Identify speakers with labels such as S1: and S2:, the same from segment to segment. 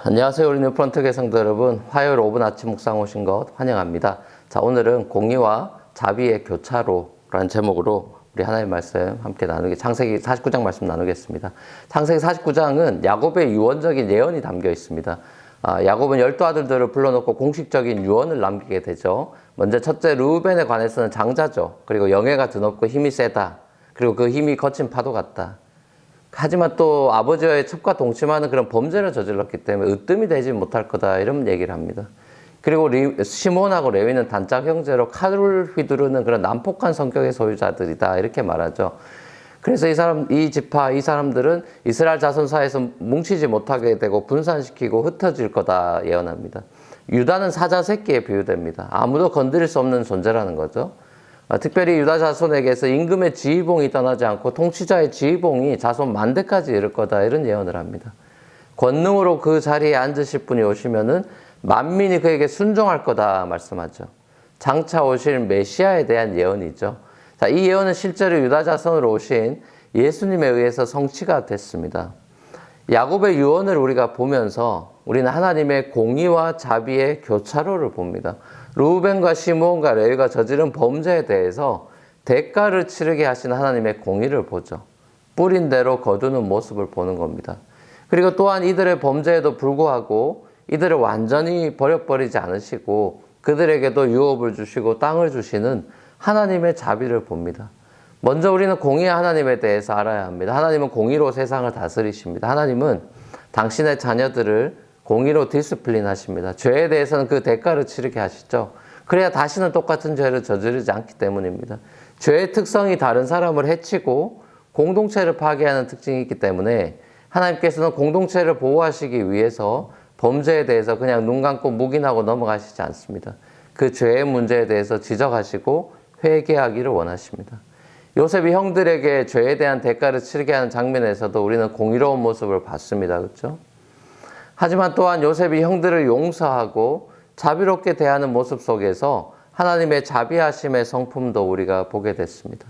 S1: 안녕하세요. 우리 뉴프런트 성도 여러분. 화요일 5분 아침 묵상 오신 것 환영합니다. 자, 오늘은 공의와 자비의 교차로라는 제목으로 우리 하나님 말씀 함께 창세기 49장 말씀 나누겠습니다. 창세기 49장은 야곱의 유언적인 예언이 담겨 있습니다. 야곱은 12아들들을 불러놓고 공식적인 유언을 남기게 되죠. 먼저 첫째 르우벤에 관해서는 장자죠. 그리고 영예가 드높고 힘이 세다. 그리고 그 힘이 거친 파도 같다. 하지만 또 아버지와의 첩과 동침하는 그런 범죄를 저질렀기 때문에 으뜸이 되지 못할 거다, 이런 얘기를 합니다. 그리고 시몬하고 레위는 단짝 형제로 칼을 휘두르는 그런 난폭한 성격의 소유자들이다, 이렇게 말하죠. 그래서 이 사람들은 이스라엘 자손 사이에서 뭉치지 못하게 되고 분산시키고 흩어질 거다 예언합니다. 유다는 사자 새끼에 비유됩니다. 아무도 건드릴 수 없는 존재라는 거죠. 특별히 유다 자손에게서 임금의 지휘봉이 떠나지 않고 통치자의 지휘봉이 자손 만대까지 이를 거다, 이런 예언을 합니다. 권능으로 그 자리에 앉으실 분이 오시면은 만민이 그에게 순종할 거다 말씀하죠. 장차 오실 메시아에 대한 예언이죠. 자, 이 예언은 실제로 유다 자손으로 오신 예수님에 의해서 성취가 됐습니다. 야곱의 유언을 우리가 보면서 우리는 하나님의 공의와 자비의 교차로를 봅니다. 르우벤과 시므온과 레위가 저지른 범죄에 대해서 대가를 치르게 하신 하나님의 공의를 보죠. 뿌린 대로 거두는 모습을 보는 겁니다. 그리고 또한 이들의 범죄에도 불구하고 이들을 완전히 버려버리지 않으시고 그들에게도 유업을 주시고 땅을 주시는 하나님의 자비를 봅니다. 먼저 우리는 공의의 하나님에 대해서 알아야 합니다. 하나님은 공의로 세상을 다스리십니다. 하나님은 당신의 자녀들을 공의로 디스플린 하십니다. 죄에 대해서는 그 대가를 치르게 하시죠. 그래야 다시는 똑같은 죄를 저지르지 않기 때문입니다. 죄의 특성이 다른 사람을 해치고 공동체를 파괴하는 특징이 있기 때문에 하나님께서는 공동체를 보호하시기 위해서 범죄에 대해서 그냥 눈 감고 묵인하고 넘어가시지 않습니다. 그 죄의 문제에 대해서 지적하시고 회개하기를 원하십니다. 요셉이 형들에게 죄에 대한 대가를 치르게 하는 장면에서도 우리는 공의로운 모습을 봤습니다. 그렇죠? 하지만 또한 요셉이 형들을 용서하고 자비롭게 대하는 모습 속에서 하나님의 자비하심의 성품도 우리가 보게 됐습니다.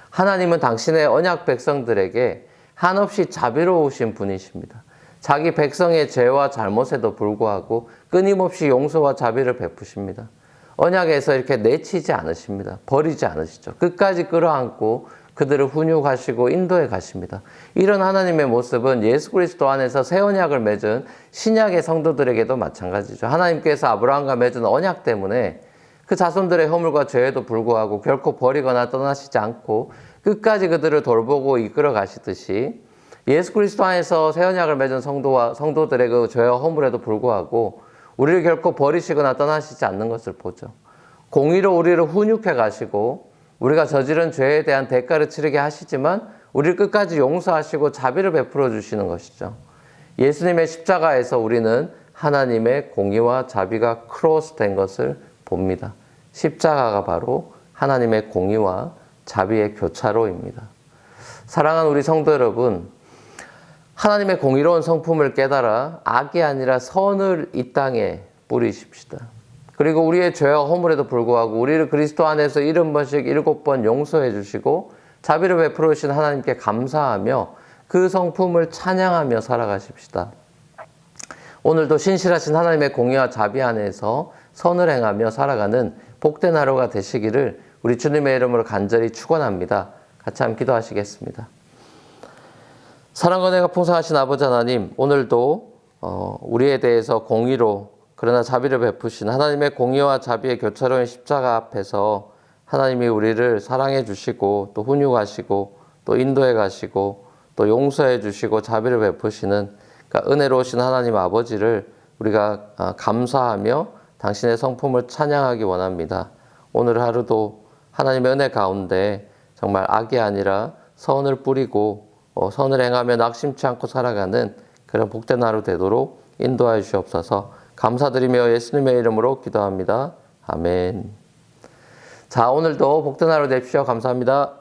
S1: 하나님은 당신의 언약 백성들에게 한없이 자비로우신 분이십니다. 자기 백성의 죄와 잘못에도 불구하고 끊임없이 용서와 자비를 베푸십니다. 언약에서 이렇게 내치지 않으십니다. 버리지 않으시죠. 끝까지 끌어안고 그들을 훈육하시고 인도해 가십니다. 이런 하나님의 모습은 예수 그리스도 안에서 새 언약을 맺은 신약의 성도들에게도 마찬가지죠. 하나님께서 아브라함과 맺은 언약 때문에 그 자손들의 허물과 죄에도 불구하고 결코 버리거나 떠나시지 않고 끝까지 그들을 돌보고 이끌어 가시듯이 예수 그리스도 안에서 새 언약을 맺은 성도들의 그 죄와 허물에도 불구하고 우리를 결코 버리시거나 떠나시지 않는 것을 보죠. 공의로 우리를 훈육해 가시고 우리가 저지른 죄에 대한 대가를 치르게 하시지만 우리를 끝까지 용서하시고 자비를 베풀어 주시는 것이죠. 예수님의 십자가에서 우리는 하나님의 공의와 자비가 크로스된 것을 봅니다. 십자가가 바로 하나님의 공의와 자비의 교차로입니다. 사랑하는 우리 성도 여러분, 하나님의 공의로운 성품을 깨달아 악이 아니라 선을 이 땅에 뿌리십시다. 그리고 우리의 죄와 허물에도 불구하고 우리를 그리스도 안에서 70번씩 7번 용서해 주시고 자비를 베풀어 주신 하나님께 감사하며 그 성품을 찬양하며 살아가십시다. 오늘도 신실하신 하나님의 공의와 자비 안에서 선을 행하며 살아가는 복된 하루가 되시기를 우리 주님의 이름으로 간절히 축원합니다. 같이 한번 기도하시겠습니다. 사랑과 은혜가 풍성하신 아버지 하나님, 오늘도 우리에 대해서 공의로 그러나 자비를 베푸신 하나님의 공의와 자비의 교차로인 십자가 앞에서 하나님이 우리를 사랑해 주시고 또 훈육하시고 또 인도해 가시고 또 용서해 주시고 자비를 베푸시는 그러니까 은혜로우신 하나님 아버지를 우리가 감사하며 당신의 성품을 찬양하기 원합니다. 오늘 하루도 하나님의 은혜 가운데 정말 악이 아니라 선을 뿌리고 선을 행하며 낙심치 않고 살아가는 그런 복된 하루 되도록 인도하여 주시옵소서. 감사드리며 예수님의 이름으로 기도합니다. 아멘. 자, 오늘도 복된 하루 되십시오. 감사합니다.